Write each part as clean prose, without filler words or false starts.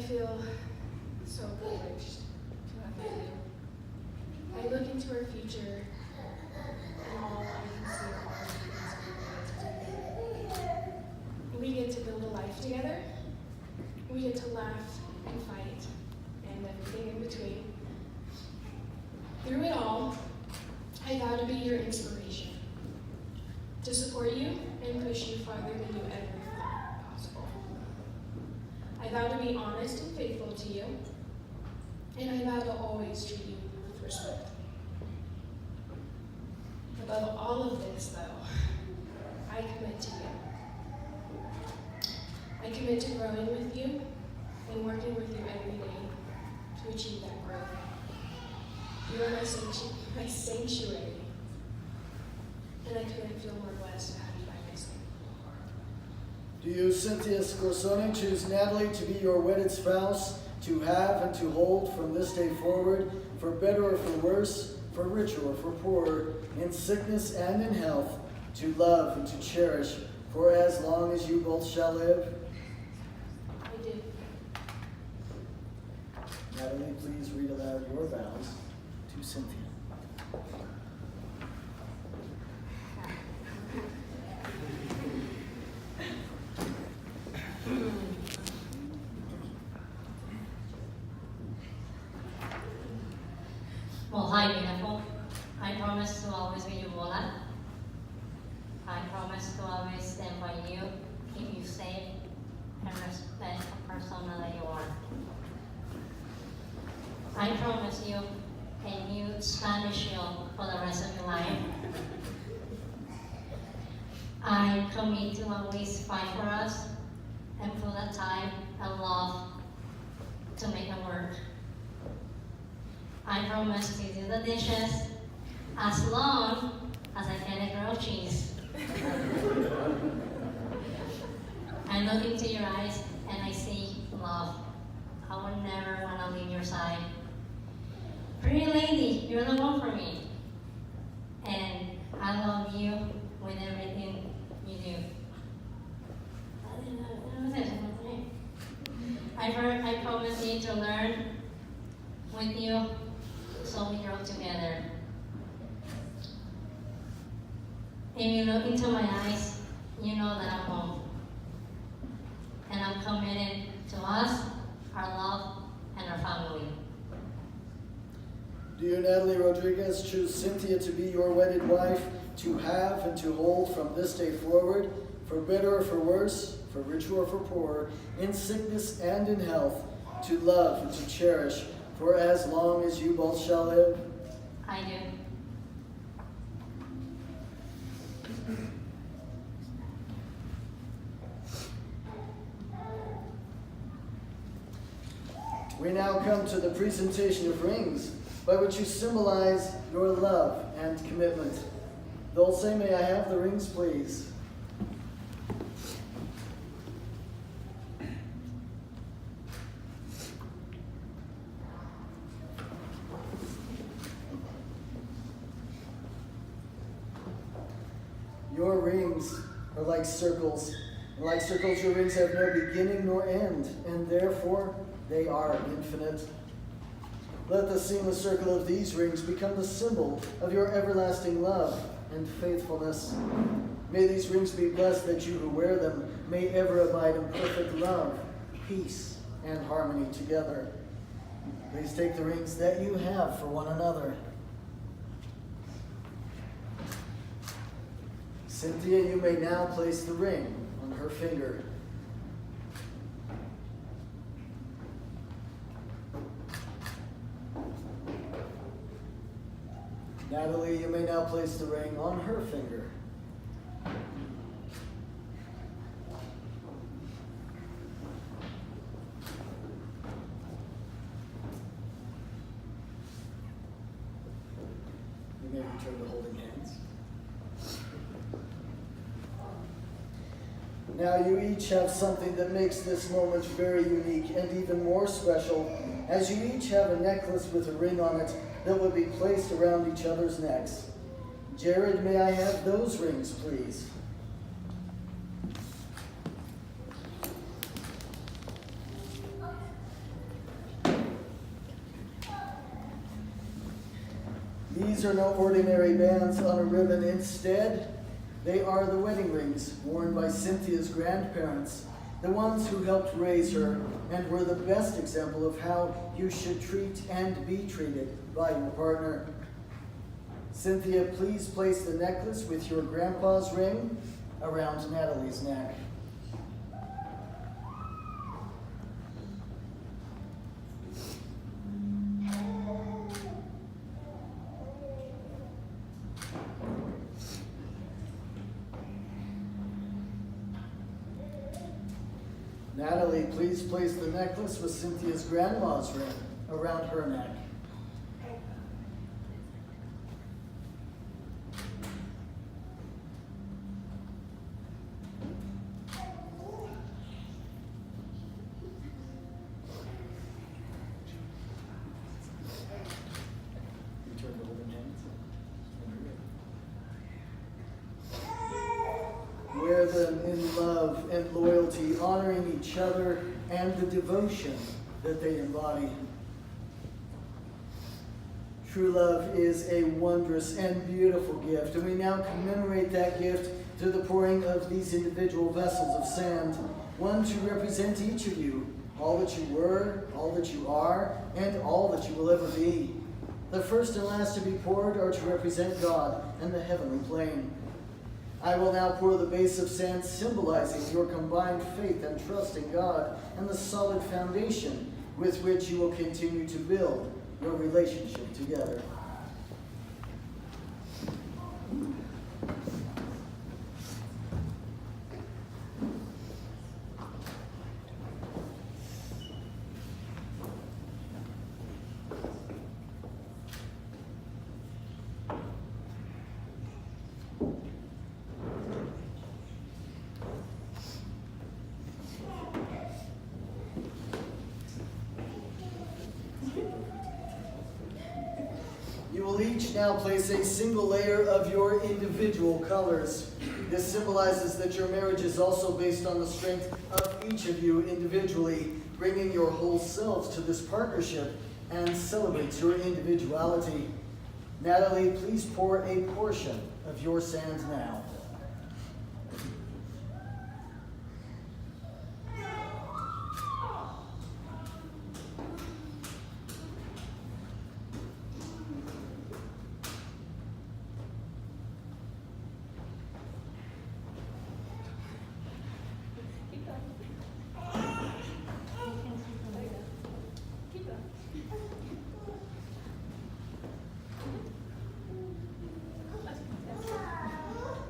feel so privileged to have met you. I look into our future, and all I can see are the things we get to build a life together. We get to laugh and fight and everything in between. Through it all, I vow to be your inspiration, to support you and push you farther than you ever thought possible. I vow to be honest and faithful to you, and I vow to always treat you with respect. Above all of this, though, I commit to you. I commit to growing with you and working with you every day to achieve that growth. You are my sanctuary, and I couldn't feel more blessed to have you by my side. Do you, Cynthia Scorsone, choose Natalie to be your wedded spouse, to have and to hold from this day forward, for better or for worse, for richer or for poorer, in sickness and in health, to love and to cherish, for as long as you both shall live? I do. Natalie, please read aloud your vows to Cynthia. Well, hi, beautiful. I promise to always be your wallet. I promise to always stand by you, keep you safe, and respect the person that you are. I promise you a new Spanish shield for the rest of your life. I commit to always fight for us and put the time and love to make it work. I promise to do the dishes as long as I get a grilled cheese. I look into your eyes and I see love. I would never want to leave your side. Pretty lady, you're the one for me. And I love you with everything you do. I promise you to learn with you so we grow together. If you look into my eyes, you know that I'm home. And I'm committed to us, our love, and our family. Do you, Natalie Rodriguez, choose Cynthia to be your wedded wife, to have and to hold from this day forward, for better or for worse, for richer or for poorer, in sickness and in health, to love and to cherish, for as long as you both shall live? I do. We now come to the presentation of rings, by which you symbolize your love and commitment. Dulce, may I have the rings, please? Your rings are like circles, and like circles your rings have no beginning nor end, and therefore they are infinite. Let the seamless circle of these rings become the symbol of your everlasting love and faithfulness. May these rings be blessed that you who wear them may ever abide in perfect love, peace, and harmony together. Please take the rings that you have for one another. Cynthia, you may now place the ring on her finger. Natalie, you may now place the ring on her finger. You may return to holding hands. Now you each have something that makes this moment very unique and even more special, as you each have a necklace with a ring on it that will be placed around each other's necks. Jared, may I have those rings, please? These are no ordinary bands on a ribbon. Instead, they are the wedding rings worn by Cynthia's grandparents, the ones who helped raise her and were the best example of how you should treat and be treated by your partner. Cynthia, please place the necklace with your grandpa's ring around Natalie's neck. Natalie, please place the necklace with Cynthia's grandma's ring around her neck. Return to holding hands. Wear them in love and loyalty, honoring each other and the devotion that they embody. True love is a wondrous and beautiful gift, and we now commemorate that gift through the pouring of these individual vessels of sand, one to represent each of you, all that you were, all that you are, and all that you will ever be. The first and last to be poured are to represent God and the heavenly plane. I will now pour the base of sand, symbolizing your combined faith and trust in God and the solid foundation with which you will continue to build your relationship together. You will each now place a single layer of your individual colors. This symbolizes that your marriage is also based on the strength of each of you individually, bringing your whole selves to this partnership and celebrates your individuality. Natalie, please pour a portion of your sand now.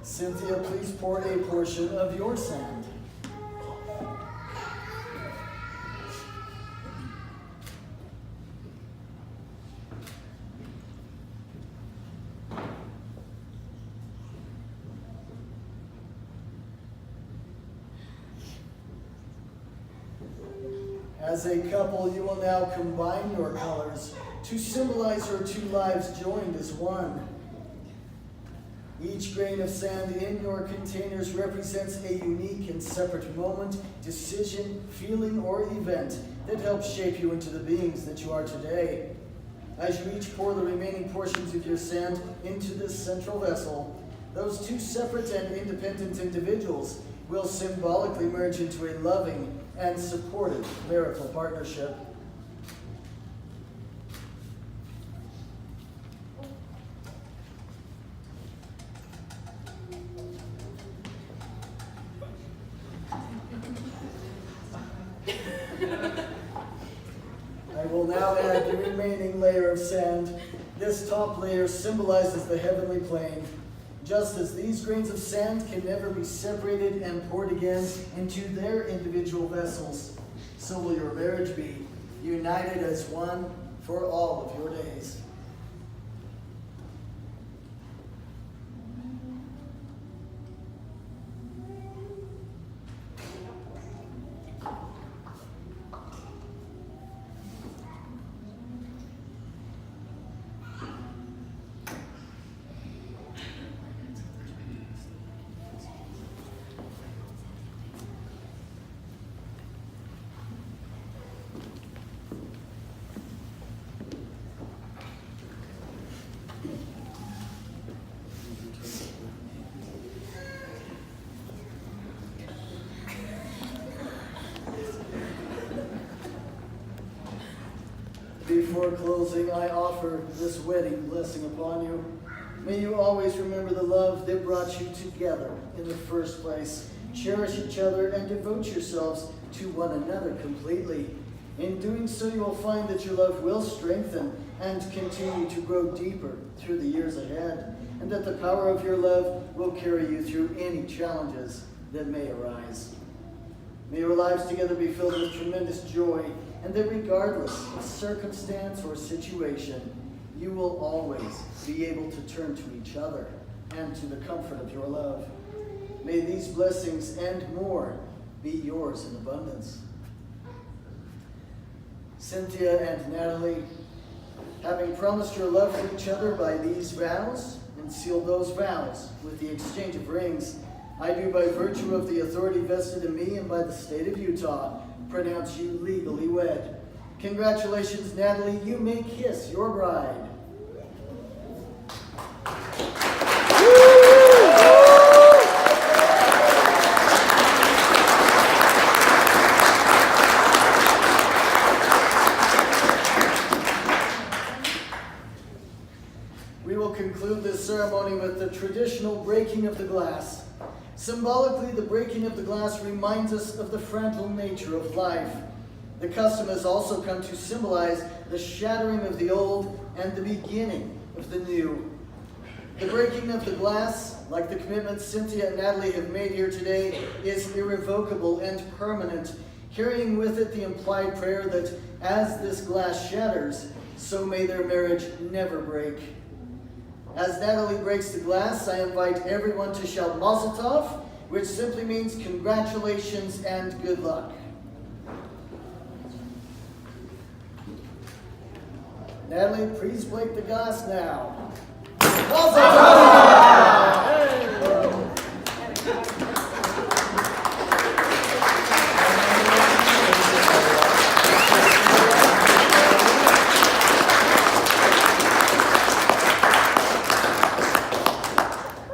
Cynthia, please pour a portion of your sand. As a couple, you will now combine your colors to symbolize your two lives joined as one. Each grain of sand in your containers represents a unique and separate moment, decision, feeling, or event that helps shape you into the beings that you are today. As you each pour the remaining portions of your sand into this central vessel, those two separate and independent individuals will symbolically merge into a loving and supportive marital partnership. I will now add the remaining layer of sand. This top layer symbolizes the heavenly plane. Just as these grains of sand can never be separated and poured again into their individual vessels, so will your marriage be, united as one for all of your days. Before closing, I offer this wedding blessing upon you. May you always remember the love that brought you together in the first place. Cherish each other and devote yourselves to one another completely. In doing so, you will find that your love will strengthen and continue to grow deeper through the years ahead, and that the power of your love will carry you through any challenges that may arise. May your lives together be filled with tremendous joy, and that regardless of circumstance or situation, you will always be able to turn to each other and to the comfort of your love. May these blessings and more be yours in abundance. Cynthia and Natalie, having promised your love for each other by these vows and sealed those vows with the exchange of rings, I do, by virtue of the authority vested in me and by the state of Utah, pronounce you legally wed. Congratulations, Natalie. You may kiss your bride. We will conclude this ceremony with the traditional breaking of the glass. Symbolically, the breaking of the glass reminds us of the fragile nature of life. The custom has also come to symbolize the shattering of the old and the beginning of the new. The breaking of the glass, like the commitment Cynthia and Natalie have made here today, is irrevocable and permanent, carrying with it the implied prayer that as this glass shatters, so may their marriage never break. As Natalie breaks the glass, I invite everyone to shout Mazel Tov, which simply means congratulations and good luck. Natalie, please break the glass now. Mazel Tov!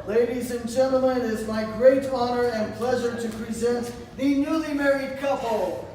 Ladies and gentlemen, it is my great honor and pleasure to present the newly married couple.